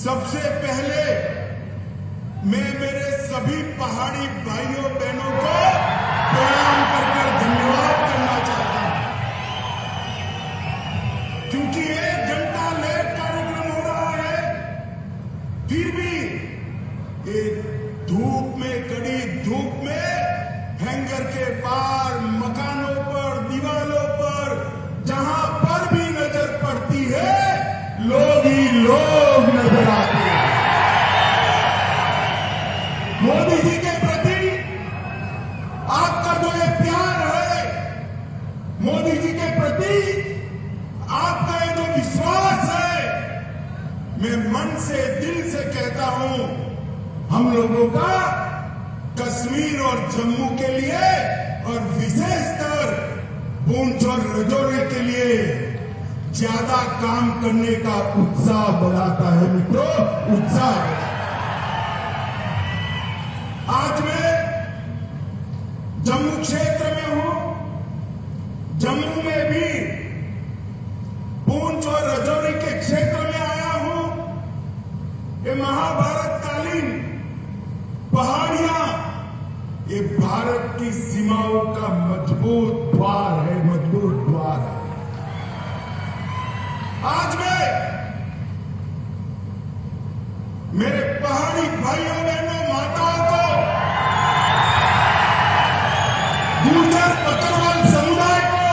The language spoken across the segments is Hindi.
सबसे पहले मैं मेरे सभी पहाड़ी भाइयों बहनों को प्रणाम कर धन्यवाद करना चाहता हूं, क्योंकि 1 घंटा लेट कार्यक्रम हो रहा है, फिर भी एक धूप में, कड़ी धूप में, हैंगर के पार, मकानों पर, दीवारों पर, जहां पर भी नजर पड़ती है, लोग ही लोग नजर आते हैं। मोदी जी के प्रति आपका जो ये प्यार है, मोदी जी के प्रति आपका ये जो विश्वास है, मैं मन से, दिल से कहता हूं, हम लोगों का कश्मीर और जम्मू के लिए और विशेषकर पूंछ और राजौरी के लिए ज्यादा काम करने का उत्साह बढ़ाता है। मित्रों, उत्साह बढ़ाता है। आज मैं जम्मू क्षेत्र में हूं, जम्मू में भी पूंछ और राजौरी के क्षेत्र में आया हूं। ये महाभारत कालीन पहाड़ियां, ये भारत की सीमाओं का मजबूत द्वार है, मजबूत द्वार है। आज मैं मेरे पहाड़ी भाइयों बहनों, माताओं को, गुर्जर बकरवाल समुदाय को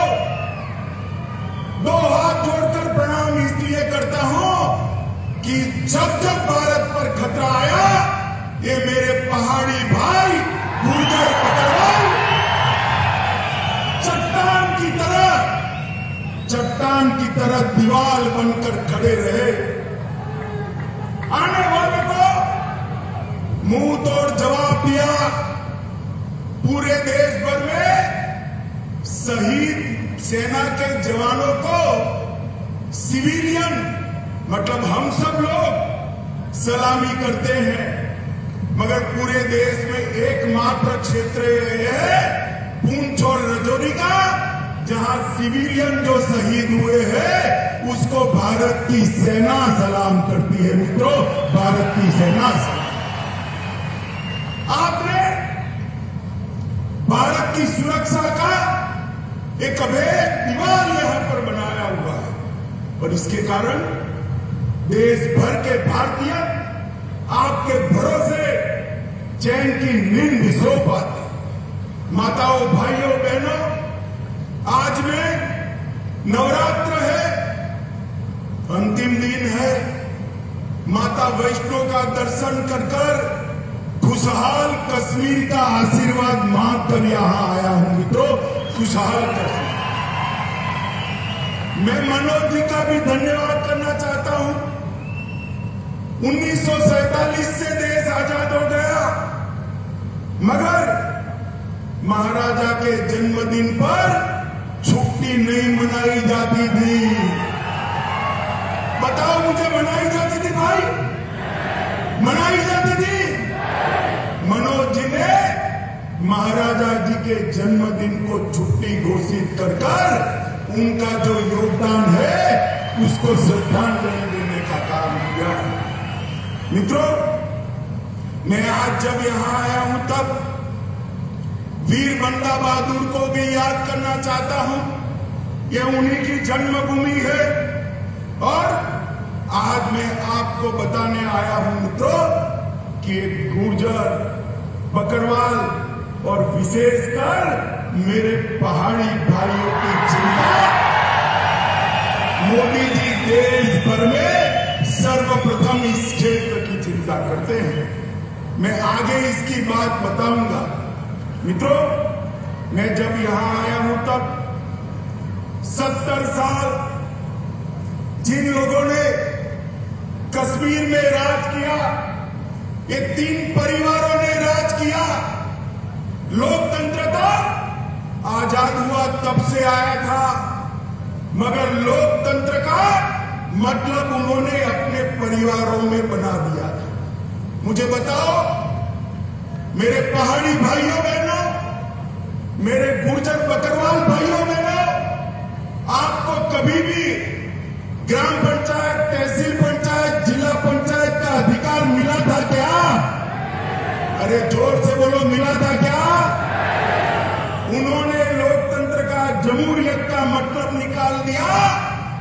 2 हाथ जोड़कर प्रणाम इसलिए करता हूं कि जब जब भारत पर खतरा आया, ये मेरे पहाड़ी भाई गुर्जर बकरवाल चट्टान की तरह दीवार बनकर खड़े रहे। आने वाले को मुंह तोड़ जवाब दिया। पूरे देश भर में शहीद सेना के जवानों को सिविलियन, मतलब हम सब लोग सलामी करते हैं, मगर पूरे देश में एकमात्र क्षेत्र है पूंछ और राजौरी का, जहां सिविलियन जो शहीद हुए हैं उसको भारत की सेना सलाम करती है। मित्रों, भारत की सेना सलाम। आपने भारत की सुरक्षा का एक अभेद दीवार यहां पर बनाया हुआ है, और इसके कारण देश भर के भारतीय आपके भरोसे चैन की नींद नहीं सो पाते। माताओं, भाइयों, बहनों, आज में नवरात्र है, अंतिम दिन है। माता वैष्णो का दर्शन कर खुशहाल कश्मीर का आशीर्वाद मांगकर यहां आया हूं। मित्रों, खुशहाल कश्मीर। मैं मनोज जी का भी धन्यवाद करना चाहता हूं। 1947 से देश आजाद हो गया, मगर महाराजा के जन्मदिन पर छुट्टी नहीं मनाई जाती थी। बताओ मुझे, मनाई जाती थी भाई? मनाई जाती थी? मनोज जी ने महाराजा जी के जन्मदिन को छुट्टी घोषित कर उनका जो योगदान है उसको श्रद्धांजलि देने का काम किया। मित्रों, मैं आज जब यहां आया हूं तब वीर बंदा बहादुर को भी याद करना चाहता हूं। यह उन्हीं की जन्मभूमि है, और आज मैं आपको बताने आया हूं मित्रों कि गुर्जर, बकरवाल और विशेषकर मेरे पहाड़ी भाइयों की चिंता मोदी जी देश भर में सर्वप्रथम इस क्षेत्र की चिंता करते हैं। मैं आगे इसकी बात बताऊंगा। मित्रों, मैं जब यहां आया हूं तब 70 साल जिन लोगों ने कश्मीर में राज किया, ये 3 परिवारों ने राज किया। लोकतंत्र तो आजाद हुआ तब से आया था, मगर लोकतंत्र का मतलब उन्होंने अपने परिवारों में बना दिया था। मुझे बताओ मेरे पहाड़ी भाइयों बहनों, मेरे गुर्जर बकरवाल भाइयों बहनों, आपको कभी भी ग्राम पंचायत, तहसील पंचायत, जिला पंचायत का जमहूरियत का मतलब निकाल दिया,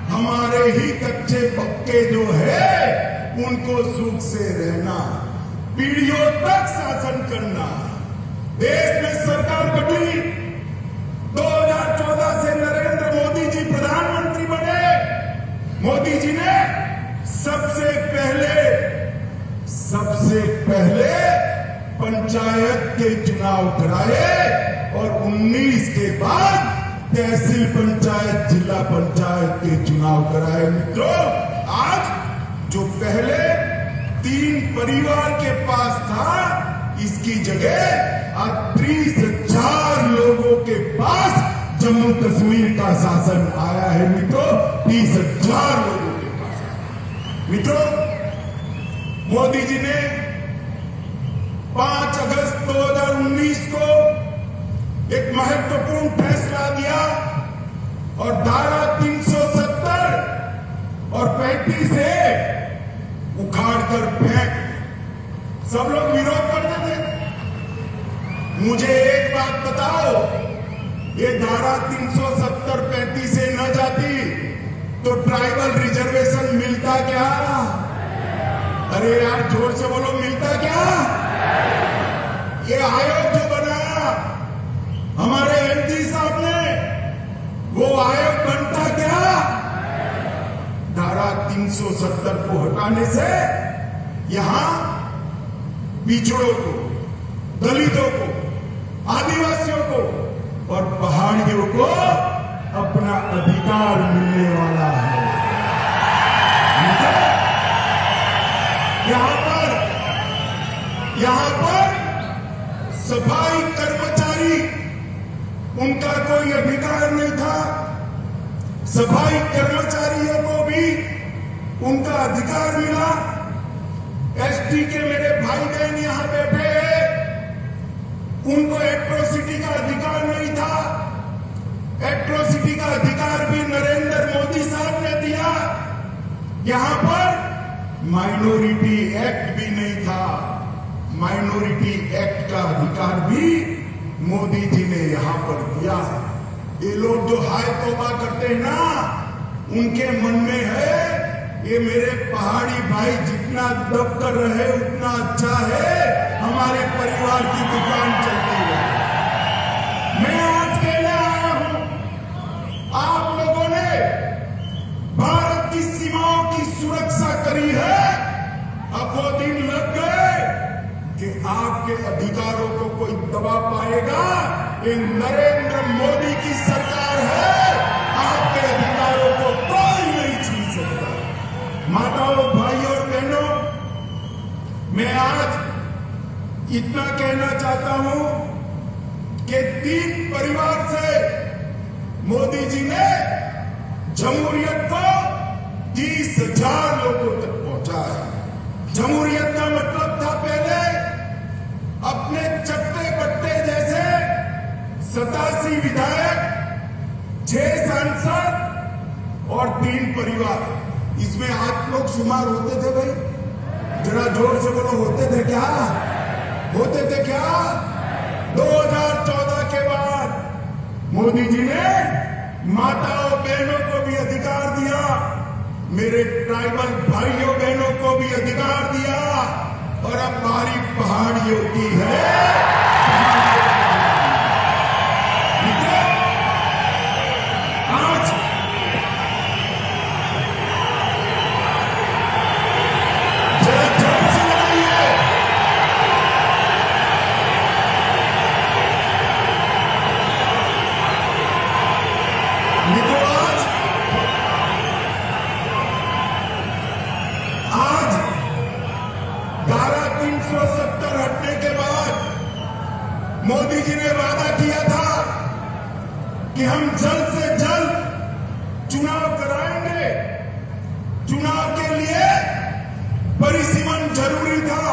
हमारे ही कच्चे पक्के जो है उनको सुख से रहना, पीढ़ियों तक शासन करना। देश में सरकार बदली, 2014 से नरेंद्र मोदी जी प्रधानमंत्री बने। मोदी जी ने सबसे पहले पंचायत के चुनाव कराए और 19 के बाद तहसील पंचायत, जिला पंचायत के चुनाव कराए। मित्रों, आज जो पहले 3 परिवार के पास था, इसकी जगह आज 30,000 लोगों के पास जम्मू कश्मीर का शासन आया है। मित्रों, 30,000 लोगों के पास। मित्रों, मोदी जी ने 5 अगस्त 2019 को एक महत्वपूर्ण फैसला लिया और धारा 370 और 35 से उखाड़कर फेंक। सब लोग विरोध करते थे। मुझे एक बात बताओ, ये धारा 370-35 से न जाती तो ट्राइबल रिजर्वेशन मिलता क्या? अरे यार, जोर से बोलो, मिलता क्या? ये आयोग जो बनाया हमारे एमपी साहब ने, वो आयोग बनता क्या? धारा 370 को हटाने से यहां पिछड़ों को, दलितों को, आदिवासियों को और पहाड़ियों को अपना अधिकार मिलने वाला है। यहां पर सफाई कर्मचारी, उनका कोई अधिकार नहीं था। सफाई कर्मचारियों को भी उनका अधिकार मिला। एसटी के मेरे भाई बहन यहां बैठे हैं, उनको एट्रोसिटी का अधिकार नहीं था। एट्रोसिटी का अधिकार भी नरेंद्र मोदी साहब ने दिया। यहां पर माइनॉरिटी एक्ट भी नहीं था। माइनॉरिटी एक्ट का अधिकार भी मोदी जी ने यहां पर दिया है। ये लोग जो हाय तौबा करते हैं ना, उनके मन में है ये मेरे पहाड़ी भाई जितना दब कर रहे उतना अच्छा है, हमारे परिवार की दुकान चलती है। मैं आज कहने आया हूं, आप लोगों ने भारत की सीमाओं की सुरक्षा करी है। अब वो दिन लग गए कि आपके अधिकारों को कोई दबा पाएगा। ये नरेंद्र मोदी की सरकार है, आपके अधिकारों को कोई नहीं छीन सकता। माताओं, भाइयों और बहनों, मैं आज इतना कहना चाहता हूं कि 3 परिवार से मोदी जी ने जमहूरियत को 30,000 लोगों तक पहुंचाया। जमहूरियत का मतलब था पहले अपने चट्टे बट्टे जैसे 87 विधायक, 6 सांसद और 3 परिवार। इसमें आप लोग शुमार होते थे भाई? जरा जोर से बोलो, होते थे क्या? होते थे क्या? 2014 के बाद मोदी जी ने माताओं बहनों को भी अधिकार दिया, मेरे ट्राइबल भाइयों बहनों को भी अधिकार दिया, और अब बारी पहाड़ियों की है। आज धारा 370 हटने के बाद मोदी जी ने वादा किया था कि हम जल्द से जल्द चुनाव कराएंगे। चुनाव के लिए परिसीमन जरूरी था,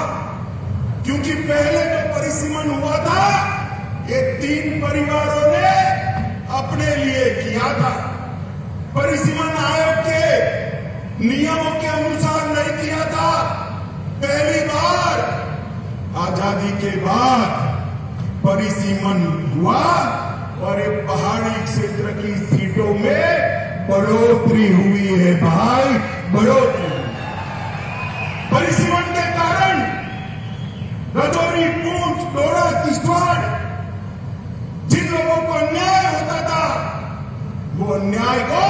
क्योंकि पहले जो परिसीमन हुआ था ये 3 परिवारों ने अपने लिए किया था। परिसीमन आयोग के नियमों के अनुसार नहीं किया था। पहली बार आजादी के बाद परिसीमन हुआ और एक पहाड़ी क्षेत्र की सीटों में बढ़ोतरी हुई है भाई, बढ़ोतरी। परिसीमन के कारण राजौरी, पूंछ, डोडा, किश्तवाड़ जिन लोगों को अन्याय होता था, वो अन्याय को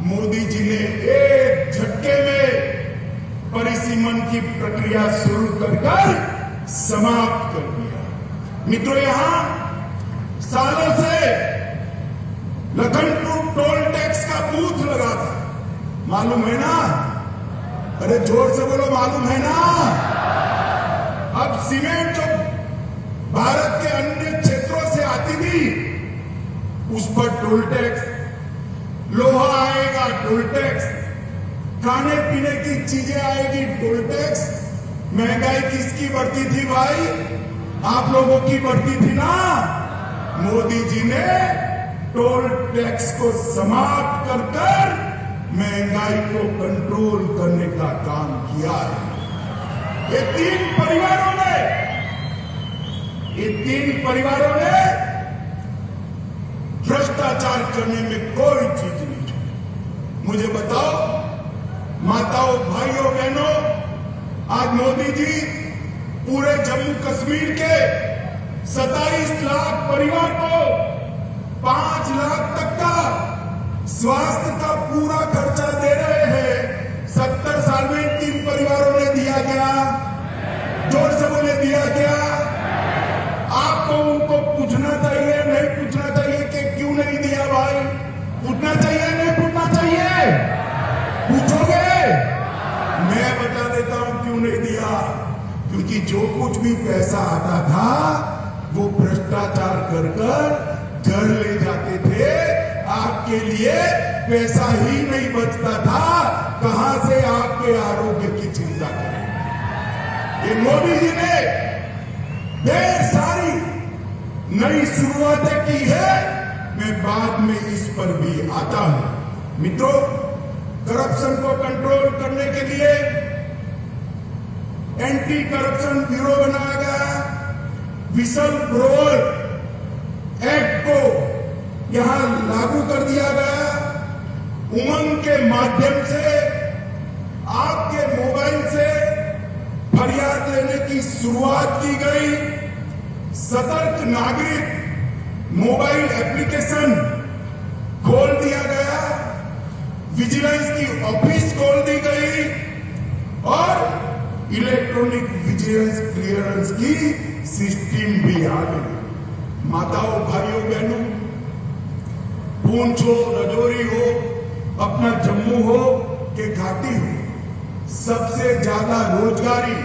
मोदी जी ने एक झटके में परिसीमन की प्रक्रिया शुरू कर समाप्त कर दिया। मित्रों, यहां सालों से लखनपुर टोल टैक्स का बूथ लगा था, मालूम है ना? अरे जोर से बोलो, मालूम है ना? अब सीमेंट जो भारत के अन्य क्षेत्रों से आती थी उस पर टोल टैक्स, लोहा आएगा टोल टैक्स, खाने पीने की चीजें आएगी टोल टैक्स। महंगाई किसकी बढ़ती थी भाई? आप लोगों की बढ़ती थी ना। मोदी जी ने टोल टैक्स को समाप्त कर महंगाई को कंट्रोल करने का काम किया है। ये तीन परिवारों ने भ्रष्टाचार करने में कोई चीज नहीं छोड़ी। मुझे बताओ माताओं, भाइयों, बहनों, आज मोदी जी पूरे जम्मू कश्मीर के 27 लाख परिवार को 5 लाख तक का स्वास्थ्य का पूरा खर्चा दे रहे हैं। 70 साल में 3 परिवारों ने दिया गया। जोर से बोले, दिया गया। आपको उनको पूछना चाहिए, नहीं पूछना चाहिए कि क्यों नहीं दिया भाई? पूछना चाहिए, नहीं पूछना चाहिए? पूछोगे? मैं बता देता हूं क्यों नहीं दिया। क्योंकि जो कुछ भी पैसा आता था वो भ्रष्टाचार कर घर ले जाते थे। आपके लिए पैसा ही नहीं बचता था, कहां से आपके आरोग्य की चिंता करें। ये मोदी जी ने ढेर सारी नई शुरुआतें की है, मैं बाद में इस पर भी आता हूं। मित्रों, करप्शन को कंट्रोल करने के लिए एंटी करप्शन ब्यूरो बनाया गया। विसल ब्लोअर एक्ट को यहां लागू कर दिया गया। उमंग के माध्यम से आपके मोबाइल से फरियाद लेने की शुरुआत की गई। सतर्क नागरिक मोबाइल एप्लीकेशन खोल दिया गया। विजिलेंस की ऑफिस खोल दी गई और इलेक्ट्रॉनिक विजिलेंस क्लियरेंस की सिस्टम भी आ गई। माताओं, भाइयों, बहनों, पूंछ हो, राजौरी हो, अपना जम्मू हो कि घाटी हो, सबसे ज्यादा रोजगारी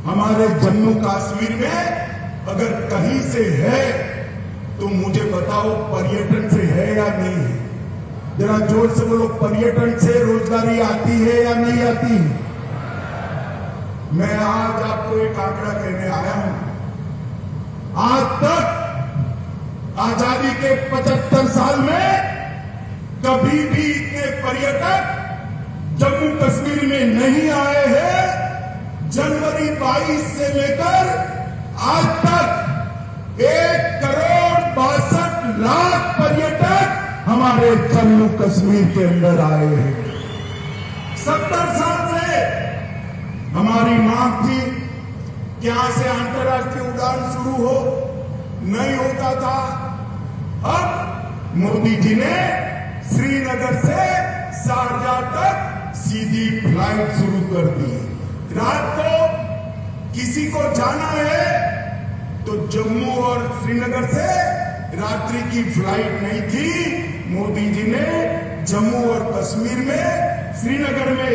हमारे जम्मू कश्मीर में अगर कहीं से है तो मुझे बताओ, पर्यटन से है या नहीं है? जरा जोर से बोलो, पर्यटन से रोजगारी आती है या नहीं आती है? मैं आज आपको एक आंकड़ा कहने आया हूं। आज तक आजादी के 75 साल में कभी भी इतने पर्यटक जम्मू कश्मीर में नहीं आए हैं। जनवरी 22 से लेकर आज तक 1,62,00,000 पर्यटक हमारे जम्मू कश्मीर के अंदर आए हैं। 70 साल से हमारी मांग थी कि यहां से अंतर्राष्ट्रीय उड़ान शुरू हो, नहीं होता था। अब मोदी जी ने श्रीनगर से शारजाह तक सीधी फ्लाइट शुरू कर दी। रात को किसी को जाना है तो जम्मू और श्रीनगर से रात्रि की फ्लाइट नहीं थी। मोदी जी ने जम्मू और कश्मीर में, श्रीनगर में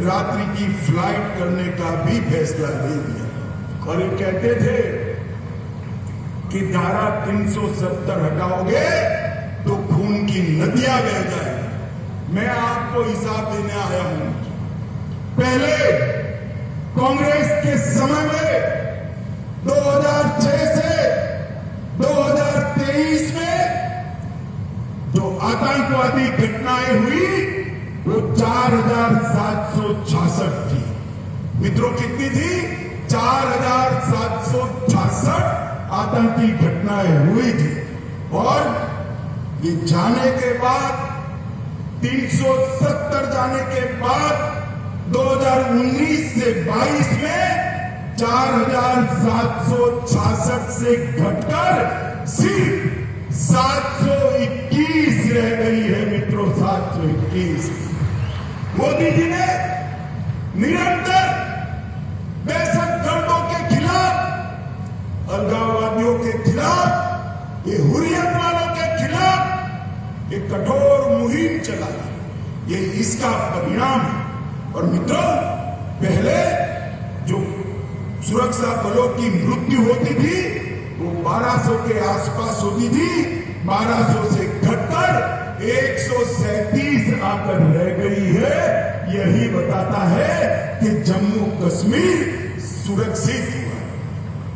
रात्रि की फ्लाइट करने का भी फैसला ले लिया। और ये कहते थे कि धारा 370 हटाओगे तो खून की नदियां बह जाएगी। मैं आपको हिसाब देने आया हूं। पहले कांग्रेस के समय में 2006 से 2023 में जो आतंकवादी घटनाएं हुई वो 4,766 थी। मित्रों, कितनी थी? 4,766 आतंकी घटनाएं हुई थी। ये जाने के बाद 370 जाने के बाद 2019 से 22 में 4766 से घटकर सिर्फ 721 रह गई है मित्रों, 721। मोदी जी ने निरंतर दहशतगर्दों के खिलाफ, अलगाववादियों के खिलाफ, ये हुर्रियत वालों के खिलाफ एक कठोर मुहिम चलाई। ये इसका परिणाम है। और मित्रों, पहले जो सुरक्षा बलों की मृत्यु होती थी वो 1200 के आसपास होती थी, 1200 से घटकर 137 आकर रह गई है। यही बताता है कि जम्मू कश्मीर सुरक्षित हुआ।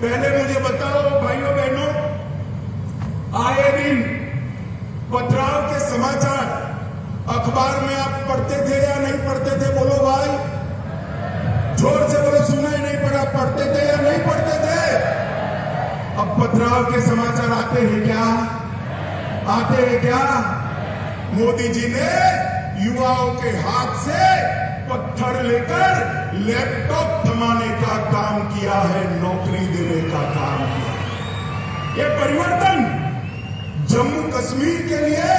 पहले मुझे बताओ भाइयों बहनों, आए दिन पथराव के समाचार अखबार में आप पढ़ते थे या नहीं पढ़ते थे? बोलो भाई, जोर से बोलो, सुनाई नहीं पड़ा? पढ़ते थे या नहीं पढ़ते थे? अब पथराव के समाचार आते हैं क्या? आते हैं क्या? मोदी जी ने युवाओं के हाथ से पत्थर लेकर लैपटॉप थमाने का काम किया है, नौकरी देने का काम किया। ये परिवर्तन जम्मू कश्मीर के लिए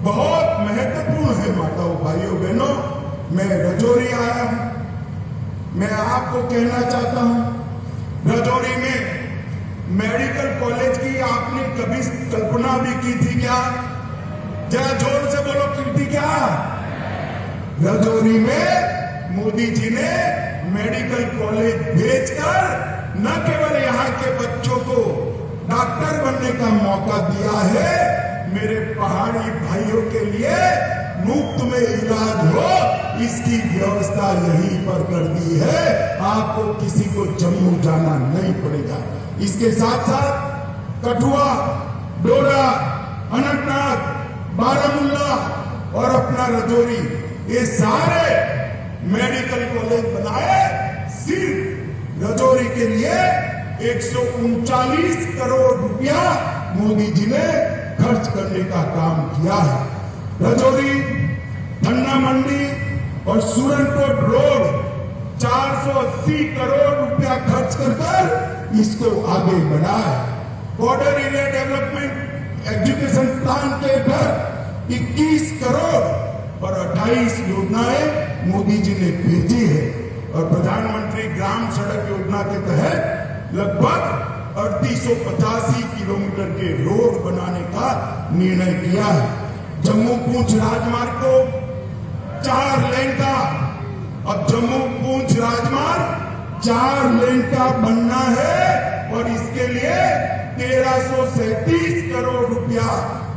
बहुत महत्वपूर्ण है। माताओं, भाइयों, बहनों, मैं रजौरी आया हूं। मैं आपको कहना चाहता हूं, रजौरी में मेडिकल कॉलेज की आपने कभी कल्पना भी की थी क्या? जरा जोर से बोलो, की थी क्या? रजौरी में मोदी जी ने मेडिकल कॉलेज भेजकर न केवल यहां के बच्चों को डॉक्टर बनने का मौका दिया है, मेरे पहाड़ी भाइयों के लिए मुफ्त में इलाज हो इसकी व्यवस्था यहीं पर कर दी है। आपको किसी को जम्मू जाना नहीं पड़ेगा। इसके साथ साथ कठुआ, डोडा, अनंतनाग, बारामूला और अपना रजौरी, ये सारे मेडिकल कॉलेज बनाए सिर्फ रजौरी के लिए 139 करोड़ रुपया मोदी जी ने खर्च करने का काम किया है। रजौरी, धन्ना मंडी और सुरनकोट रोड 480 करोड़ रुपया खर्च कर इसको आगे बढ़ाया। Border area development education plan के तहत 21 करोड़ और 28 योजनाएं मोदी जी ने भेजी है। और प्रधानमंत्री ग्राम सड़क योजना के तहत लगभग 3885 किलोमीटर के रोड बनाने का निर्णय किया है। जम्मू पूंछ राजमार्ग को 4 लेन का, अब जम्मू पूंछ राजमार्ग 4 लेन का बनना है और इसके लिए 1337 करोड़ रुपया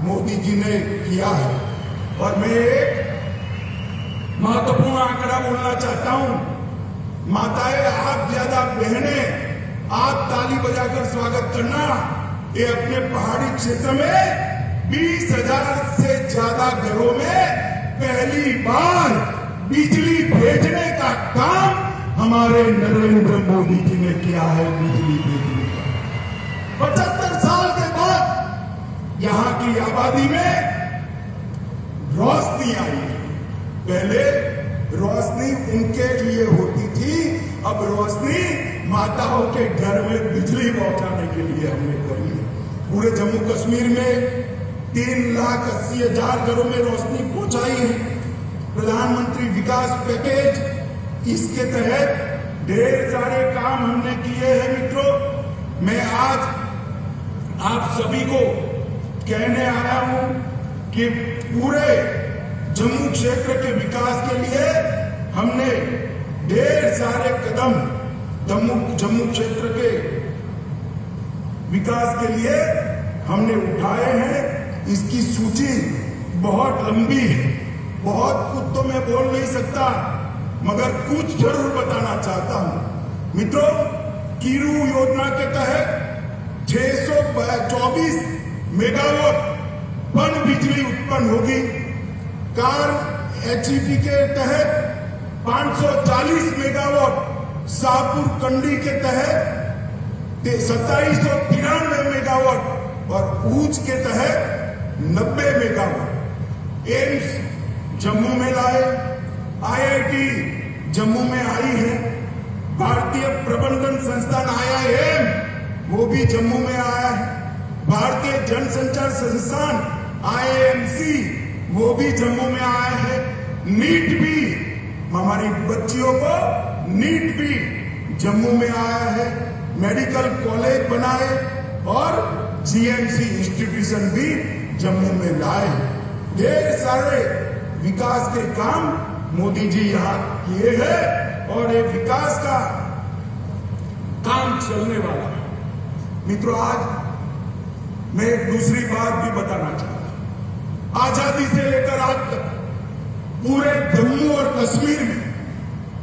मोदी जी ने किया है। और मैं एक महत्वपूर्ण आंकड़ा बोलना चाहता हूं। माताएं, आप ज्यादा बहनें, आप ताली बजाकर स्वागत करना। ये अपने पहाड़ी क्षेत्र में 20,000 से ज्यादा घरों में पहली बार बिजली भेजने का काम हमारे नरेंद्र मोदी जी ने किया है। बिजली भेजने का 75 साल के बाद यहां की आबादी में रोशनी आई है। पहले रोशनी उनके लिए होती थी, अब रोशनी माताओं के घर में बिजली पहुंचाने के लिए हमने करी है। पूरे जम्मू कश्मीर में 3,80,000 घरों में रोशनी पहुंचाई है। प्रधानमंत्री विकास पैकेज, इसके तहत ढेर सारे काम हमने किए हैं। मित्रों, मैं आज आप सभी को कहने आया हूं कि पूरे जम्मू क्षेत्र के विकास के लिए हमने ढेर सारे कदम जम्मू क्षेत्र के विकास के लिए हमने उठाए हैं। इसकी सूची बहुत लंबी है, बहुत कुछ तो मैं बोल नहीं सकता, मगर कुछ जरूर बताना चाहता हूं। मित्रों, कीरू योजना के तहत 624 मेगावाट पन बिजली उत्पन्न होगी। कार एचईपी के तहत 540 मेगावाट, शाहपुर कंडी के तहत 2793 मेगावाट और ऊंच के तहत 90 मेगावाट। एम्स जम्मू में लाए, IIT जम्मू में आई है, भारतीय प्रबंधन संस्थान IIM वो भी जम्मू में आया है, भारतीय जनसंचार संस्थान IIMC वो भी जम्मू में आया है, नीट भी, हमारी बच्चियों को नीट भी जम्मू में आया है, मेडिकल कॉलेज बनाए और GMC इंस्टीट्यूशन भी जम्मू में लाए। ढेर सारे विकास के काम मोदी जी यहां किए हैं और ये विकास का काम चलने वाला है। मित्रों, आज मैं एक दूसरी बात भी बताना चाहता हूं। आजादी से लेकर आज तक पूरे जम्मू और कश्मीर में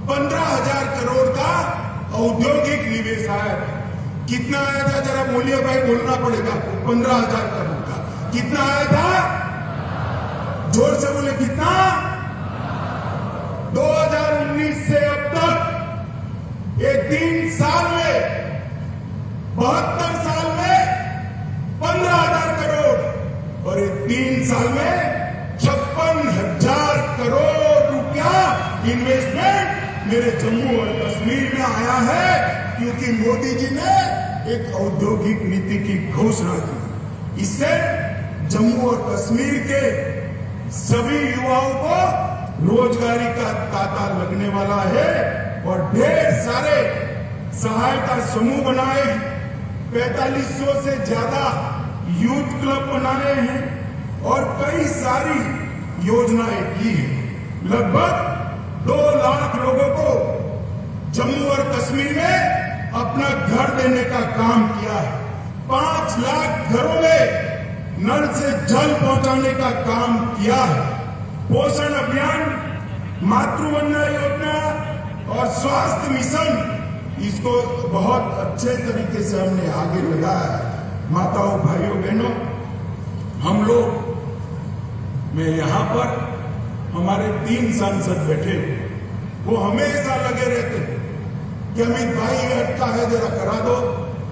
15,000 करोड़ का औद्योगिक निवेश आया था। कितना आया था जरा बोलिए भाई, बोलना पड़ेगा। 15,000 करोड़ का कितना आया था? जोर से बोले, कितना? 2019 से अब तक ये 3 साल में 72 साल में 15,000 करोड़ और ये 3 साल में 56,000 करोड़ रुपया इन्वेस्टमेंट मेरे जम्मू और कश्मीर में आया है, क्योंकि मोदी जी ने एक औद्योगिक नीति की घोषणा की। इससे जम्मू और कश्मीर के सभी युवाओं को रोजगारी का तांता लगने वाला है और ढेर सारे सहायता समूह बनाए, 4500 से ज्यादा यूथ क्लब बनाए हैं और कई सारी योजनाएं की है। लगभग 2 लाख लोगों को जम्मू और कश्मीर में अपना घर देने का काम किया है। 5 लाख घरों में नल से जल पहुंचाने का काम किया है। पोषण अभियान, मातृवंदना योजना और स्वास्थ्य मिशन, इसको बहुत अच्छे तरीके से हमने आगे लगाया है। माताओं, भाइयों, बहनों, हम लोग में यहां पर हमारे 3 सांसद बैठे, वो हमेशा लगे रहते कि अमित भाई ये अटका है जरा करा दो,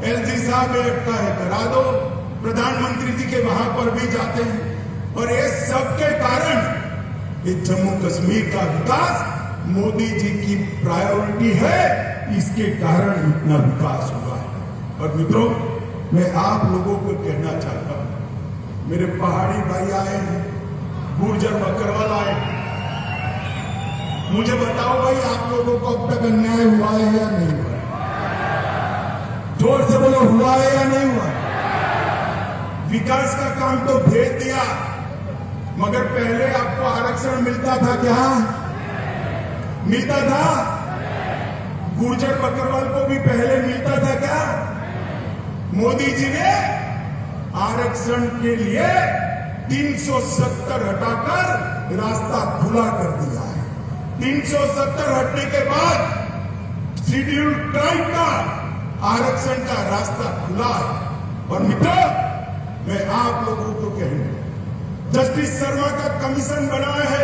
LG साहब ये अटका है करा दो, प्रधानमंत्री जी के वहां पर भी जाते हैं और ये सबके कारण ये जम्मू कश्मीर का विकास मोदी जी की प्रायोरिटी है, इसके कारण इतना विकास हुआ है। और मित्रों, मैं आप लोगों को कहना चाहता हूं, मेरे पहाड़ी भाई आए हैं, गुर्जर बकरवाल आए, मुझे बताओ भाई, आप लोगों को अब तक अन्याय हुआ है या नहीं हुआ? जोर से बोलो, हुआ है या नहीं हुआ? विकास का काम तो भेज दिया, मगर पहले आपको आरक्षण मिलता था क्या? मिलता था? गुर्जर बकरवाल को भी पहले मिलता था क्या? मोदी जी ने आरक्षण के लिए 370 हटाकर रास्ता खुला कर दिया है। 370 हटने के बाद शेड्यूल ट्राइब का आरक्षण का रास्ता खुला है। और मित्रों, मैं आप लोगों को कहूंगा, जस्टिस शर्मा का कमीशन बना है,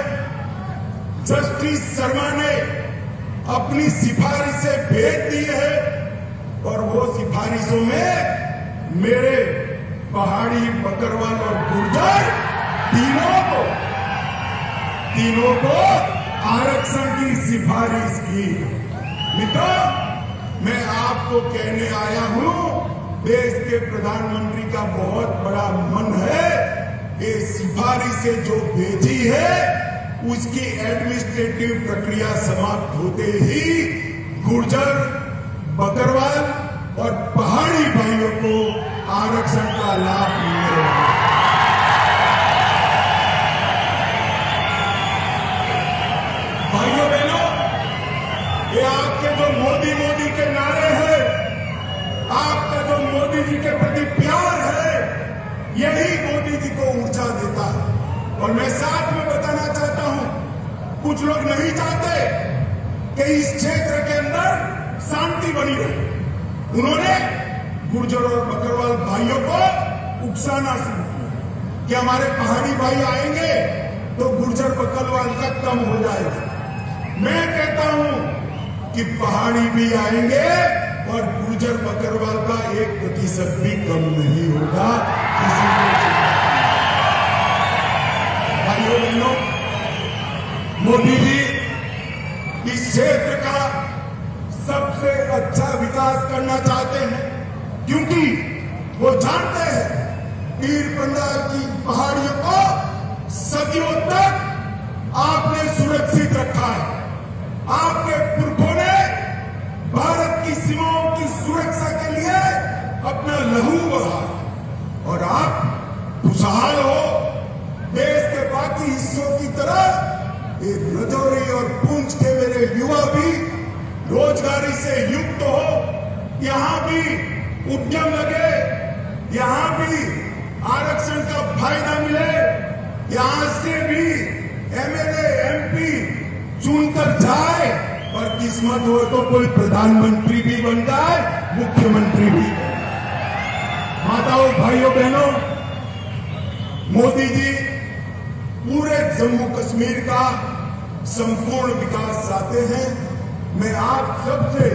जस्टिस शर्मा ने अपनी सिफारिशें भेज दी है और वो सिफारिशों में मेरे पहाड़ी, बकरवाल और गुर्जर तीनों को आरक्षण की सिफारिश की। मित्रों, मैं आपको कहने आया हूं, देश के प्रधानमंत्री का बहुत बड़ा मन है, ये सिफारिशें जो भेजी है उसकी एडमिनिस्ट्रेटिव प्रक्रिया समाप्त होते ही गुर्जर, बकरवाल और पहाड़ी भाइयों को आरक्षण का लाभ मिलने वाला है। भाइयों बहनों, ये आपके जो मोदी मोदी के नारे हैं, आपका जो मोदी जी के प्रति प्यार है, यही मोदी जी को ऊर्जा देता है। और मैं साथ में बताना चाहता हूं, कुछ लोग नहीं चाहते कि इस क्षेत्र के अंदर शांति बनी रहे। उन्होंने गुर्जर और बकरवाल भाइयों को उकसाना शुरू किया कि हमारे पहाड़ी भाई आएंगे तो गुर्जर बकरवाल का कम हो जाएगा। मैं कहता हूं कि पहाड़ी भी आएंगे और गुर्जर बकरवाल का 1% भी कम नहीं होगा। मोदी जी इस क्षेत्र का सबसे अच्छा विकास करना चाहते हैं, क्योंकि वो जानते हैं पीर पंजाल की पहाड़ियों को सदियों तक आपने सुरक्षित रखा है। आपके पुरखों ने भारत की सीमाओं की सुरक्षा के लिए अपना लहू बहा, और आप खुशहाल हो। देश के बाकी हिस्सों की तरह एक राजौरी और पुंछ के मेरे युवा भी रोजगारी से युक्त हो, यहां भी उद्यम लगे, यहां भी आरक्षण का फायदा मिले, यहां से भी एमएलए एमपी चुनकर जाए, और किस्मत हो तो कोई प्रधानमंत्री भी बन जाए, मुख्यमंत्री भी। माताओं, भाइयों, बहनों, मोदी जी पूरे जम्मू कश्मीर का संपूर्ण विकास चाहते हैं। मैं आप सबसे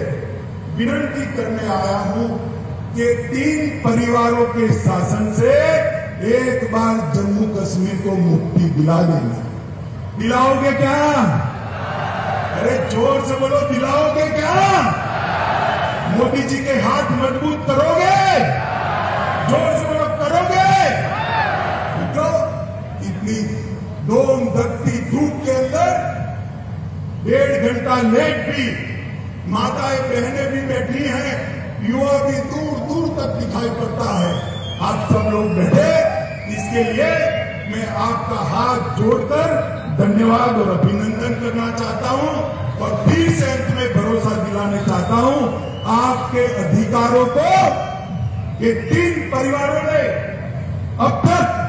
विनती करने आया हूं कि 3 परिवारों के शासन से एक बार जम्मू कश्मीर को मुक्ति दिला देना। दिलाओगे क्या? अरे जोर से बोलो, दिलाओगे क्या? मोदी जी के हाथ मजबूत करोगे? जोर से बोलो, करोगे? तो इतनी दोम दकती धूप के अंदर 1.5 घंटा लेट भी माताएं बहनें भी बैठी हैं, युवा भी दूर दूर तक दिखाई पड़ता है। आप सब लोग बैठे, इसके लिए मैं आपका हाथ जोड़कर धन्यवाद और अभिनंदन करना चाहता हूं, और फिर से अंत में भरोसा दिलाना चाहता हूं आपके अधिकारों को। ये 3 परिवारों ने अब तक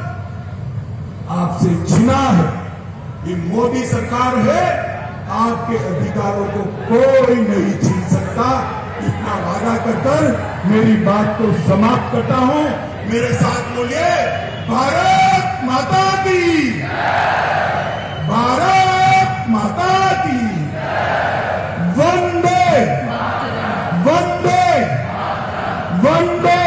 आपसे छीना है। ये मोदी सरकार है, आपके अधिकारों को कोई नहीं छीन सकता। इतना वादा कर मेरी बात को समाप्त करता हूं। मेरे साथ बोलिए, भारत माता की, भारत माता की, वंदे वंदे वंदे।